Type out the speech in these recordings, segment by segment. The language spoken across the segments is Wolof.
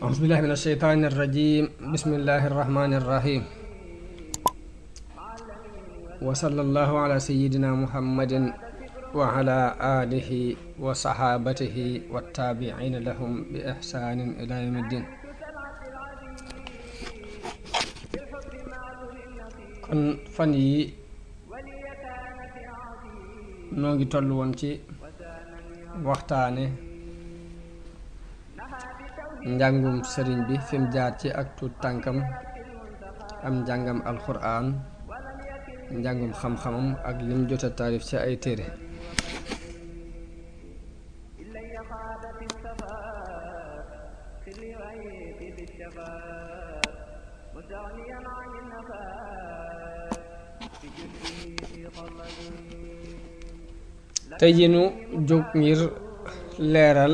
أعوذ بالله من الشيطان الرجيم. بسم الله الرحمن الرحيم. وصلى الله على سيدنا محمد وعلى آله وصحابته والتابعين لهم بإحسان إلى يوم الدين. kon fan yi noo ngi toll woon ci waxtaane njàngum sëriñ bi fi mu jaar ci ak tuut tànkam am njàngam alxuraan njàngum xam-xamam ak lim jota taarif ci ay téere. tey ji nu jóg ngir leeral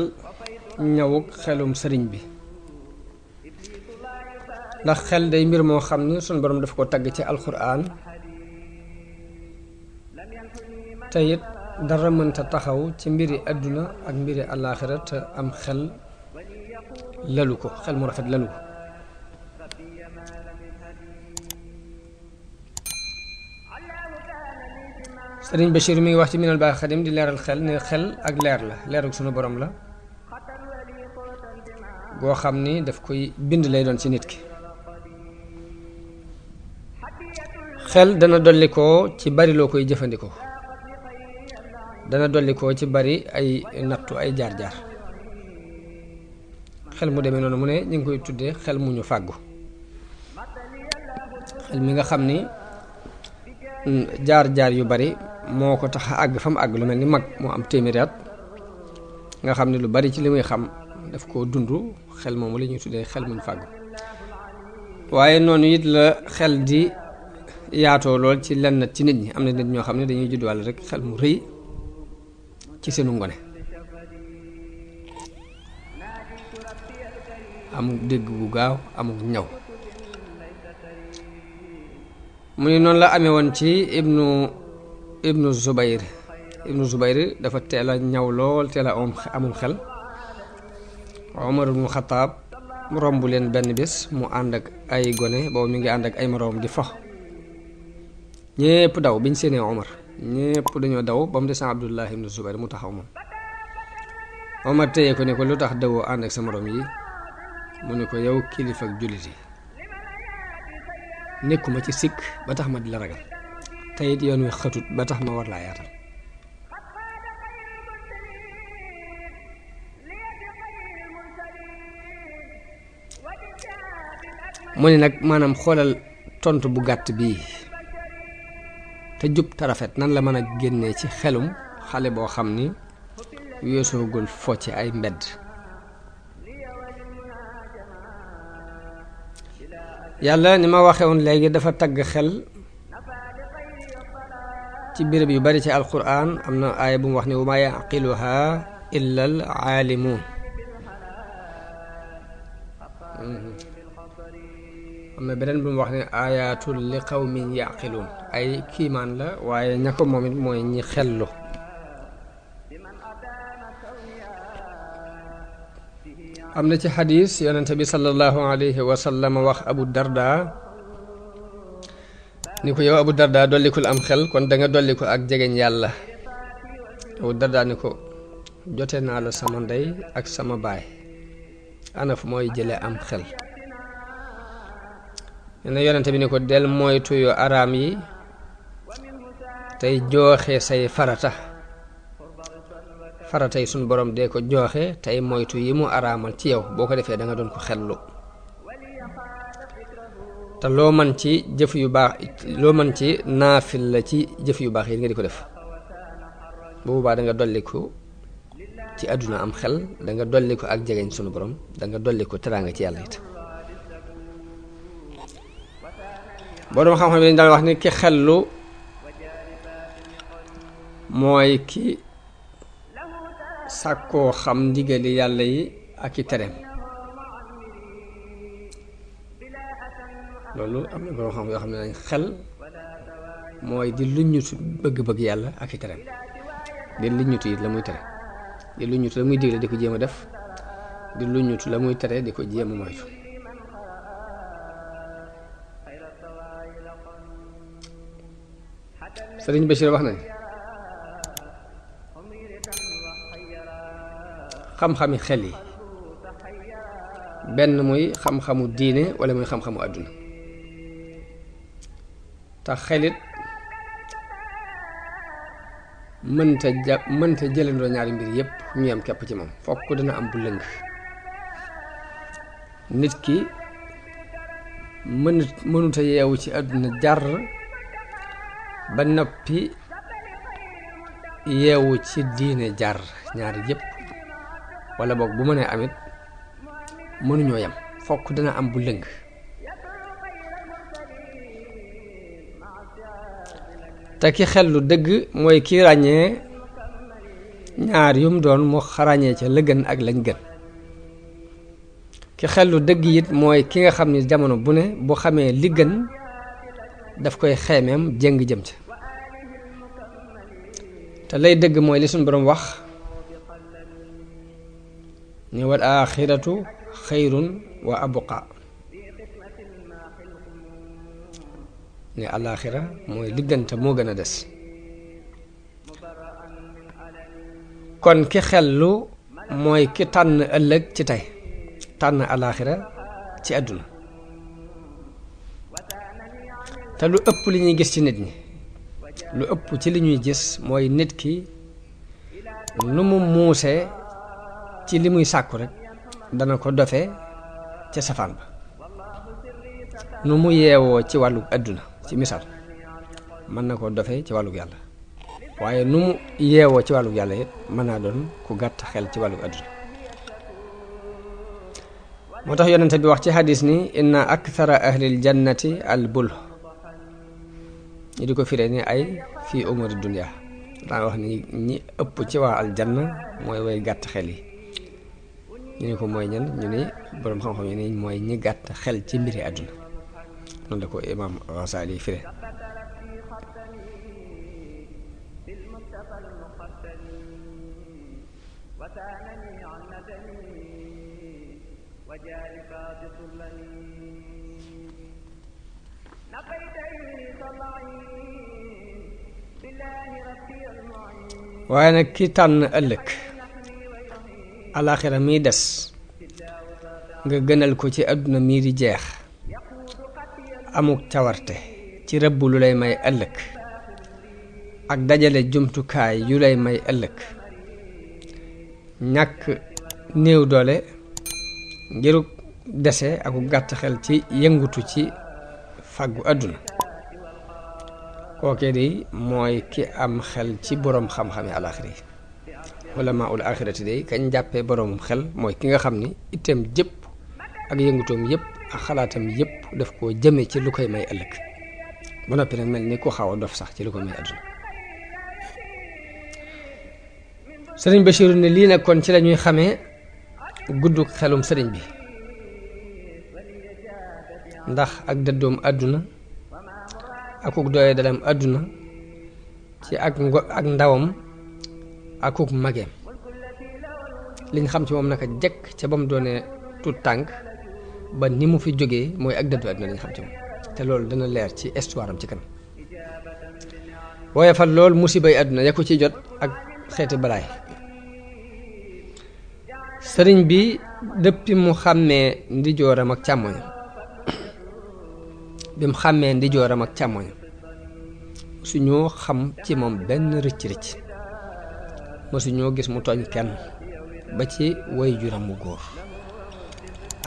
ñëwuk xelum sëriñ bi, ndax xel day mbir moo xam ni sunu borom dafa ko tagg ci alxuraan te it dara mënta taxaw ci mbiri àdduna ak mbiri àllaaxira te am xel lalu ko, xel mu rafet lalu ko. sëriñ Bachir mi ngi wax ci Minanul Baaqil Xadiim di leeral xel ne xel ak leer la, leer ak sunu borom la goo xam ni daf koy bind lay doon ci nit ki. xel dana dolli ko ci bari loo koy jëfandikoo, dana dolli ko ci bari ay nattu ay jaar-jaar. xel mu demee noonu mu ne ñu ngi koy tuddee xel mu ñu fàggu, xel mi nga xam ni jaar-jaar yu bari moo ko tax a àgg fa mu àgg, lu mel ni mag moo am téeméeri at nga xam ne lu bari ci li muy xam daf koo dund. xel moomu la ñuy tuddee xel muñ fàggu. waaye noonu it la xel di yaatoo lool ci lenn ci nit ñi. am na nit ñoo xam ne dañuy juddwaale rek xel mu rëy ci seenu ngone, amul dégg bu gaaw, amul ñaw. mu ne noonu la amee woon ci ibnu Zubayr dafa teel a ñaw lool, teel a amul xel. Omar ibnu Xataab romb leen benn bés mu ànd ak ay gone, boobu mi ngi ànd ak ay moroom di fox. ñépp daw biñ séenee Omar, ñépp dañoo daw ba mu des Abdullah ibnu Zubayr mu taxaw moom. Omar téye ko ne ko lu tax dawoo ànd ak sa moroom yi? mu ne ko yow kilifa ak jullit yi, nekkuma ci sikk ba tax ma di la ragal, te it yoon wi xatut ba tax ma war laa yaatal. mu ne nag maanaam xoolal tontu bu gàtt bii te jub te rafet nan la mën a génnee ci xelum xale boo xam ni weesoogul fo ci ay mbedd. yàlla ni ma waxee woon léegi dafa tagg xel ci béréb yu bari ci alquran. am na aaya bu mu wax ne wa maa yaqiluha illa al aalimuun. am na beneen bu mu wax ne ayatul li qawmin yaqiluun, ay kiimaan la waaye ña ko moom it mooy ñi xellu. am na ci xadis yonente bi sallallahu alayhi wa sallam wax Abu Darda ni ko yow Abu Darda dollikul am xel kon da nga dolli ko ak jegeñ yàlla. Abu Darda ni ko jote naa la sama ndey ak sama baay, ana fu mooy jële am xel? ne yonente bi ni ko del moytu yu araam yi tey jooxe say farata yi suñ borom dee ko jooxe tey moytu yi mu araamal ci yow. boo ko defee da nga doon ko xellu, te loo man ci jëf yu baax, loo man ci naafil la ci jëf yu baax yi nga di ko def. boobu baax da nga dolli ko ci àdduna am xel, da nga dolli ko ak jegeñ sunu borom, da nga dolli ko teraanga ci yàlla it. boroom xam-xam yi daal wax ni ki xellu mooy ki sàkkoo xam ndigali yàlla yi ak i tereem. loolu am na boroom xam yoo xam ne nañ xel mooy di luññutu bëgg-bëgg yàlla ak i tereem, di luññutu it la muy tere. di lu ñut la muy digle di ko jéem a def di lu ñut la muy tere di ko jéem a moytu. Sëriñ Bachir wax na ne xam-xami xel yi benn muy xam-xamu diine wala muy xam-xamu àdduna tax xelit mënta jëlandoo ñaari mbir yépp ñu yam képp ci moom fokk dina am bu lëng. nit ki mënuta yeewu ci àdduna jar ba noppi yeewu ci diine jar ñaari yépp wala boog bu mënee amit mënuñoo yem fokk dina am bu lëng. te ki xel lu dëgg mooy ki ràññee ñaar yum doon mu ràññee ca la gën ak lañ gën. ki xel lu dëgg it mooy ki nga xam ni jamono bu ne bu xamee li gën daf koy xeemeem jëng jëm ca te lay dëgg mooy li suñu boroom wax ni wal aaxiratu xayrun wa abqa ne alaaxira mooy li gën te moo gën a des. kon ki xellu mooy ki tànn ëllëg ci tey tànn alaaxira ci àdduna te lu ëpp li ñuy gis ci nit ñi lu ëpp ci li ñuy gis mooy nit ki nu mu muusee ci li muy sàkku rek dana ko dofe ca safaan ba nu mu yeewoo ci wàllu àdduna ci misaal mën na ko dofe ci wàllu yàlla waaye nu mu yeewoo ci wàllu yàlla it mën naa doon ku gàtt xel ci wàllu àdduna. moo tax yonente bi wax ci hadis ni inna akthara ahlil jannati al bul ñi di ko firee ni ay fii umuri dunya daa wax ni ñi ëpp ci waa aljanna mooy way gàtt xel yi ñu ni ko mooy ñan ñu ni boroom xam-xam yi ni mooy ñi gàtt xel ci mbiri àdduna noonu la ko imaam Ghazali firee. waaye nag ki tànn ëllëg alaaxira miy des nga gënal ko ci àdduna mii di jeex amuk cawarte ci rëbb lu lay may ëllëg ak dajale jumtukaay yu lay may ëllëg ñàkk néew doole ngiruk dese aku gàtt xel ci yëngutu ci fàggu àdduna kookee di mooy ki am xel ci boroom xam-xami alaaxira yi wala maa ul aaxirati day kañ jàppee boroomum xel mooy ki nga xam ni itam jëpp ak yëngutoom yëpp ak xalaatam yëpp daf koo jëme ci lu koy may ëllëg ba noppi nag mel ni ku xaw a dof sax ci lu koy may àdduna. sëriñ Bachiru ne lii nag kon ci la ñuy xamee gudd xelum sëriñ bi ndax ak dëddoom àdduna akuk doye dalam àdduna ci ak ndawam akuk mageem liñ xam ci moom naka jekk ca ba mu doonee tut tànk ba ni mu fi jógee mooy ak dëddu àdduna liñ xam ci moom te loolu dana leer ci histoire am ci kanam waaye fa loolu musibay àdduna ya ko ci jot ak xeeti balaay sëriñ bi depuis mu xàmmee ndijooram ak càmmoñam bi mu xàmmee ndijooram ak càmmoñam suñoo xam ci moom benn rëcc-rëcc mësuñoo gis mu tooñ kenn ba ci way juram wu góor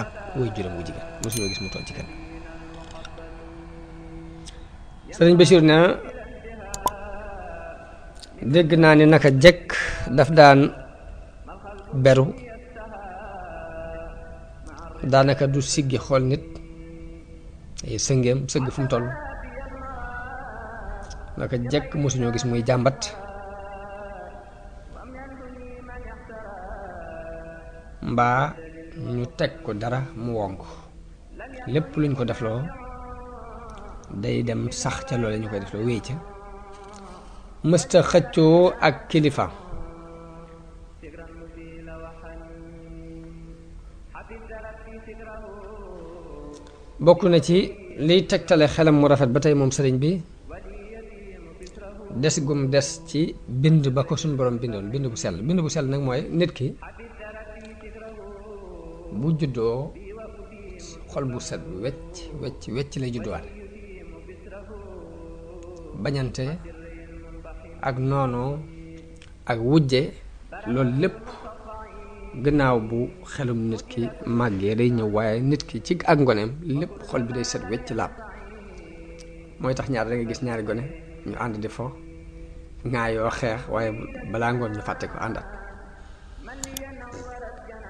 ak way juram wu jigéen mësuñoo gis mu tooñ ci kenn. sëriñ Bachir ne dégg naa ni naka jekk daf daan beru daanaka du siggi xool nit ay sëngeem sëgg fu mu toll naka jekk mosuñoo gis muy jàmbat mbaa ñu teg ko dara mu wonk lépp luñ ko defloo day dem sax ca loole ñu koy defloo wéy ca mësta xëccoo ak kilifa bokk na ci liy tegtale xelam mu rafet ba tey moom sëriñ bi des gum des ci bind ba ko suñ borom bindoon bind bu sell nag mooy nit ki bu juddoo xol bu set wecc lay judduwaat bañante ak noonoo ak wujje loolu lépp gannaaw bu xelum nit ki màggee day ñëw waaye nit ki ci ak ngoneem lépp xol bi day set wecc laab mooy tax ñaar da nga gis ñaari gone ñu ànd di fo ŋaayoo xeex waaye balaa ngoon ñu fàtte ko àndaat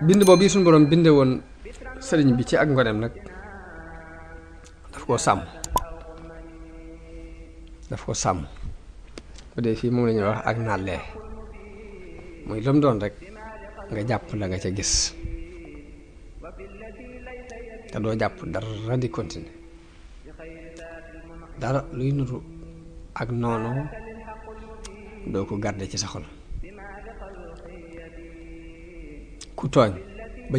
bind boobu yi suñu borom binde woon sëriñ bi ci ak ngoneem nag daf koo sàmm bu dee fii moom la ñuy wax ak nàllee muy lam doon rek nga jàpp la nga ca gis te doo jàpp dara di continuer dara luy nuru ak noonu doo ko garder ci sa xol ku tooñ ba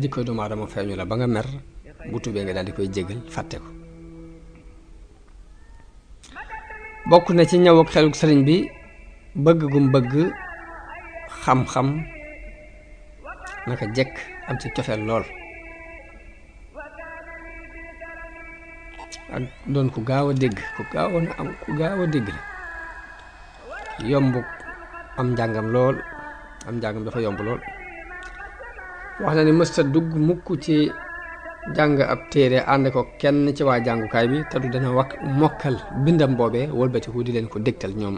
jikkoy doomu aadama feeñu la ba nga mer bu tubee nga daal di koy jégal fàtte ko bokk na ci ñëw ak xeluk sëriñ bi bëgg gum bëgg xam-xam naka jekk am ci cofeel lool ak doon ku gaaw a dégg ku gaaw a dégg la yomb am njàngam lool am njàngam dafa yomb lool wax na ni mësta dugg mukk ci jàng ab téere ànd ko kenn ci waa jàngukaay bi te du dana mokkal bindam boobee wëlbatiku di leen ko dégtal ñoom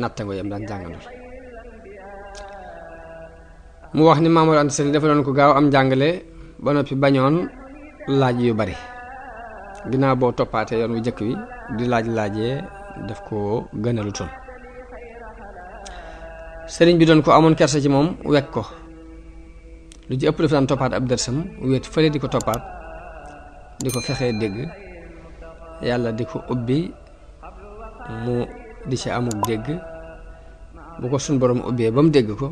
nattango yam daan jàngandoor mu wax ni Maam Mor Anta Sali dafa doon ko gaaw am njàngale ba noppi bañoon laaj yu bari ginnaaw boo toppaatee yoon wu jëkk wi di laajee daf ko gënalu toon sëriñ bi doon ko amoon kersa ci moom wekk ko lu ci ëpp dafa daan toppaat ab dërsam wéet fële di ko toppaat di ko fexee dégg yàlla di ko ubbi mu di ci amuk dégg bu ko suñ borom ubbee ba mu dégg ko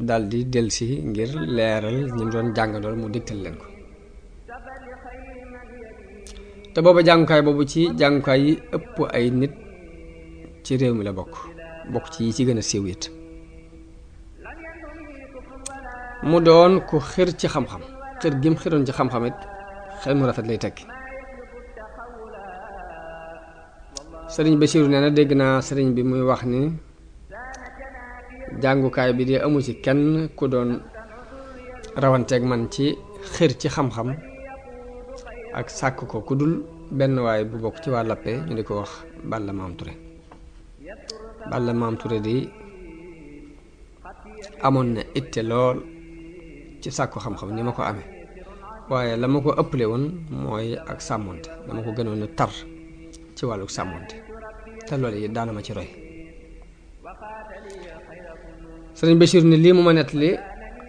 daldi delsi ngir leeral ñi mu doon jàngandool mu dégtal leen ko te booba jàngukaay boobu ci jàngukaay yi ëpp ay nit ci réew mi la bokk ci yi ci gën a siiw it mu doon ku xir ci xam-xam xir gim xiroon ci xam-xam it xel mu rafet lay tekki sëriñ Basiiru nee na dégg naa sëriñ bi muy wax ni jàngukaay bi de amu ci kenn ku doon rawanteeg man ci xir ci xam-xam ak sàkk ko ku dul benn waay bu bokk ci waa Lappé ñu di ko wax Balla Maam Touré di amoon na itte lool ci sàkku xam-xam ni ma ko amee waaye la ma ko ëpple woon mooy ak sàmmonte dama ko gënoon a tar ci wàllu sàmmonte te loolu yi daana ma ci roy sëriñ Bachir ni lii mu ma nettali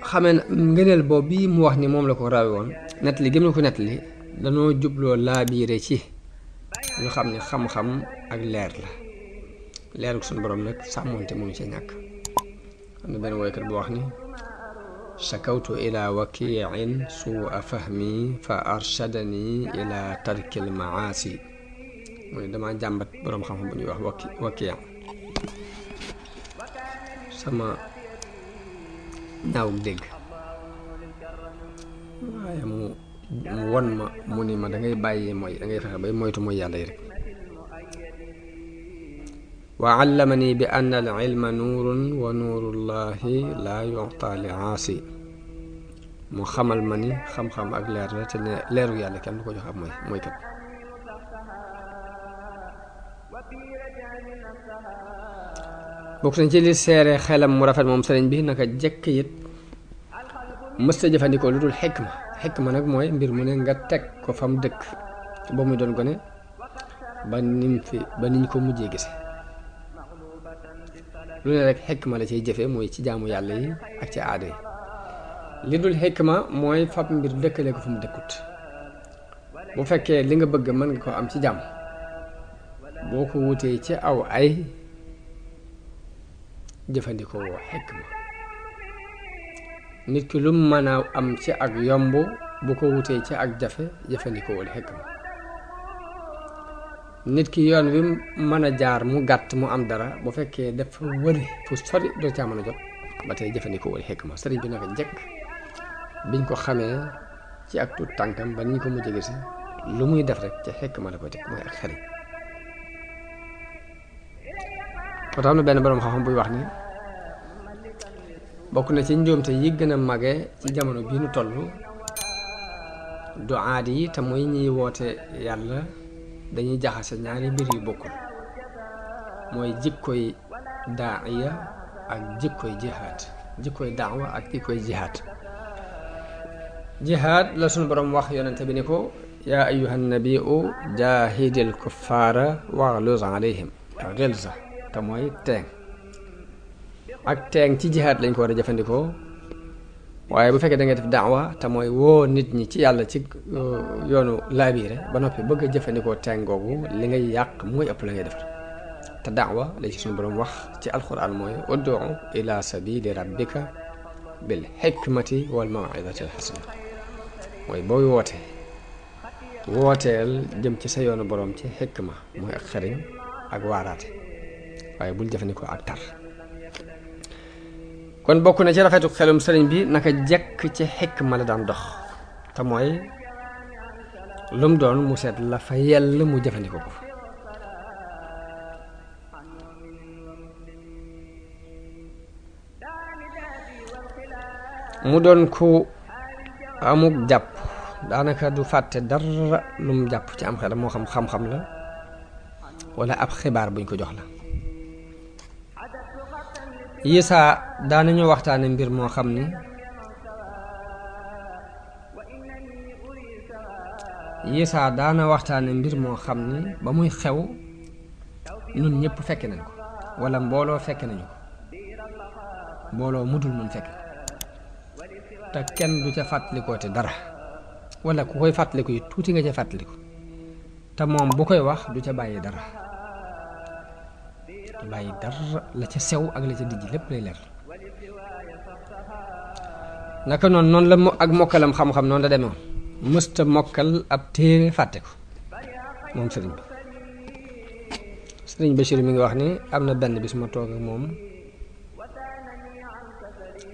xamee na ngëneel boobu bii mu wax ni moom la ko rawe woon nettali gëm na ko nettali danoo jubloo laabiire ci ñu xam ne xam-xam ak leer la leeruk suñu borom nag sàmmonte mënu ci ñàkk am na benn woykat bu wax ni shakawtu ila wakiin suua fahmi fa arshadani ila tarkil maasi mu ne dama jàmbat boroom xam-xam bu ñuy wax wakiya sama ñaawuk dégg waaye mu won ma mu ni ma dangay bàyyi mooy dangay fexe bay moytu mooy yàlla yi rek wa allamani bi anna al ilma nuurun wa nuurullahi laa yu'ta li aasi mu xamal ma ni xam-xam ak leer la te ne leeru yàlla kenn du ko jox ab mooy kat bokk nañ ci li seere xelam mu rafet moom sëriñ bi naka jëkk it mësta jëfandikoo lu dul xikma nag mooy mbir mu ne nga teg ko fam dëkk ba muy doon gone ba niñ ko mujjee gise lu ne rek xikma la ciy jëfe mooy ci jaamu yàlla yi ak ci aada yi li dul xikma mooy fab mbir dëkkale ko fu mu dëkkut bu fekkee li nga bëgg mën nga ko am ci jàmm boo ko wutee ci aw ay jëfandikoo xikma nit ki lu mën a am ci ak yomb bu ko wutee ci ak jafe jëfandikoo wala xikma nit ki yoon wi mën a jaar mu gàtt mu am dara bu fekkee dafa wëri fu sori doo caa mën a jot ba tey jëfandikoo wala xikma sëriñ bi naka njëkk biñ ko xamee ci ak tuut tànkam ba niñ ko mujj gis lu muy def rek ci xikma la koy teg mooy ak xarit moo tax am na benn borom xam-xam buy wax ni bokk na ci njuumte yi gën a mage ci jamono bii nu toll du aad yi te mooy ñiy woote yàlla dañuy jaxase ñaari mbir yu bokkul mooy jikkoy daaiya ak jikkoy jihaad jikkoy daawa ak jikkoy jihaad jihaad la sunu borom wax yonente bi ni ko yaa ayyuhan nabiu jaahidil kuffaara waxluz alayhim xilsa te mooy teeng ak teeng ci jihaad lañ ko war a jëfandikoo waaye bu fekkee da ngay def daawa te mooy woo nit ñi ci yàlla ci yoonu laabiire ba noppi bëgg a jëfandikoo teeng googu li ngay yàq mooy ëpp la ngay defar te daawa la ci suñu borom wax ci alquran mooy ud'u ila sabili rabbika bil hikmati wal maw'izati al hasana mooy booy wooteel jëm ci sa yoonu borom ci xikma mooy ak xariñ ak waaraate waaye bul jëfandikoo ak tar kon bokk na ci rafetu xelum sëriñ bi naka jekk ci xikma la daan dox te mooy lum doon mu seet la fa yell mu jëfandikoo ko fa mu doon ku amuk jàpp daanaka du fàtte dara lum jàpp ci am xelam moo xam xam-xam la wala ab xibaar buñ ko jox la yisaa daanañu waxtaane mbir moo xam ni yisaa daana waxtaane mbir moo xam ni ba muy xew ñun ñëpp fekke nañ ko wala mbooloo fekke nañu ko mbooloo mudul mun fekke te kenn du ca fàttalikoo te dara wala ku koy fàttaliku yi tuuti nga ca fàttaliku te moom bu koy wax du ca bàyyi dara bàyyi dara la ca sew ak la ca dijj lépp lay leer naka noonu la ak mokkalam xam-xam noonu la demewoon mësta mokkal ab téere fàtte ko moom sëriñ bi sëriñ Bachir mi ngi wax ni am na benn bis ma toog ak moom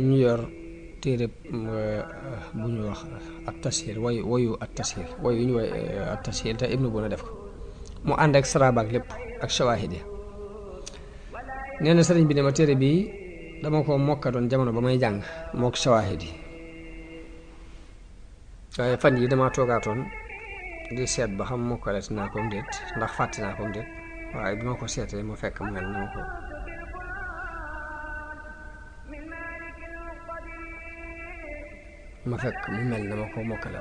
ñu yor téere bu ñu wax at tashil woyu at tashil woyu yu ñu woy at tashil te ibnu Buna def ko mu ànd ak sarabaak lépp ak shawahid yi nee na sëriñ bi ne ma téere bii dama ko mokka doon jamono ba may jàng mook shawahid yi waaye fan yi dama toogaatoon di seet ba xam mokkalet naa ko déet ndax fàtte naa ko déet waaye bi ma ko seetee mu fekk mu mel na ma ko na ma ko mokkale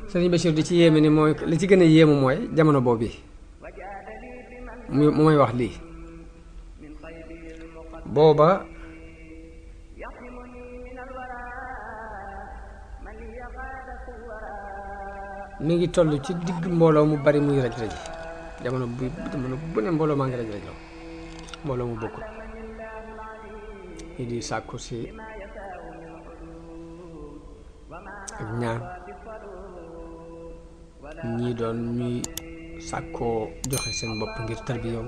sëriñ Bachir di ci yéeme ni mooy li ci gën a yéemu mooy jamono boobu mu may wax lii booba mi ngi toll ci digg mbooloo mu bari muy raj raj jamono bu ne mbooloo maa ngi raj raj mbooloo mu bokkul ñi di sàkku si ak ñaan ñii doon ñuy sàkkoo joxe seen bopp ngir tarbiyaw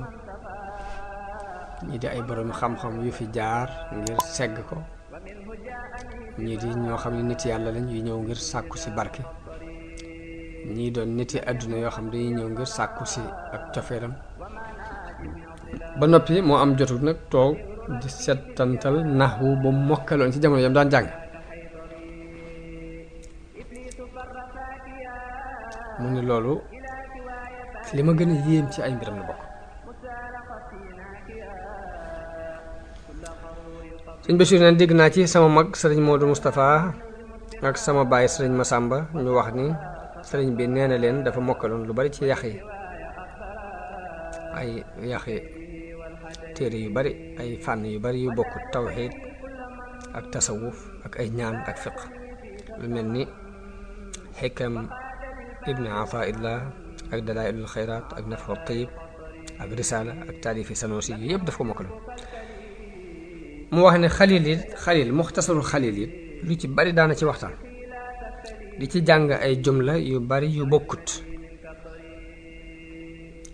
ñii di ay borom xam-xam yu fi jaar ngir segg ko ñii di ñoo xam ne nit yàlla lañ yu ñëw ngir sàkku si barke ñii doon nit yi àdduna yoo xam dañuy ñëw ngir sàkku si ak cofeeram ba noppi moo am jotul nag toog di settantal naxwu ba mokkaloon ci jamono yam daan jàng mu ne loolu li ma gën a yéem ci ay mbiram la bokk sëñ Bachir neen dégg naa ci sama mag sëriñ Modou Moustapha ak sama baay sëriñ Massamba ñu wax ni sëriñ bi nee na leen dafa mokkaloon lu bari ci yax yi ay yaxi téere yu bari ay fànn yu bari yu bokk tawxiid ak tasawuf ak ay ñaan ak fiq lu mel ni xikam ibni Ataillah ak dalailul xayraat ak nafxu tayib ak risaala ak taalifi Sanusi yu yëpp daf ko mokkaloon mu wax ne xalil muxtasarul xalil it lu ci bari daana ci waxtaan di ci jàng ay jumla yu bari yu bokkut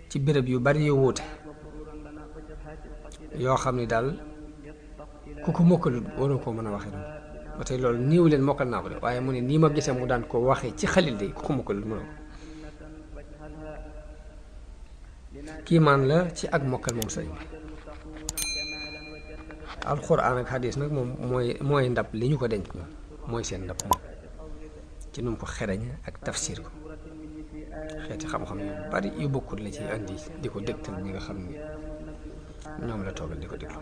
ci béréb yu bari yu wuute yoo xam ni daal ku ko mokkalut waroo koo mën a waxee noonu ba tey loolu niiw leen mokkal naa ko de waaye mu ne nii ma gisee mu daan ko waxee ci xalil de ku ko mokkalut mënoo ko kiimaan la ci ak mokkal moom sëriñ bi alxuraan ak xadiis nag moom mooy ndab li ñu ko denc moom mooy seen ndab moom ci nu mu ko xereñ ak tafsir ko xeeti xam-xam yu bari yu bokkul la ci andi di ko dégtal ñi nga xam ni ñoom la toogal di ko déglu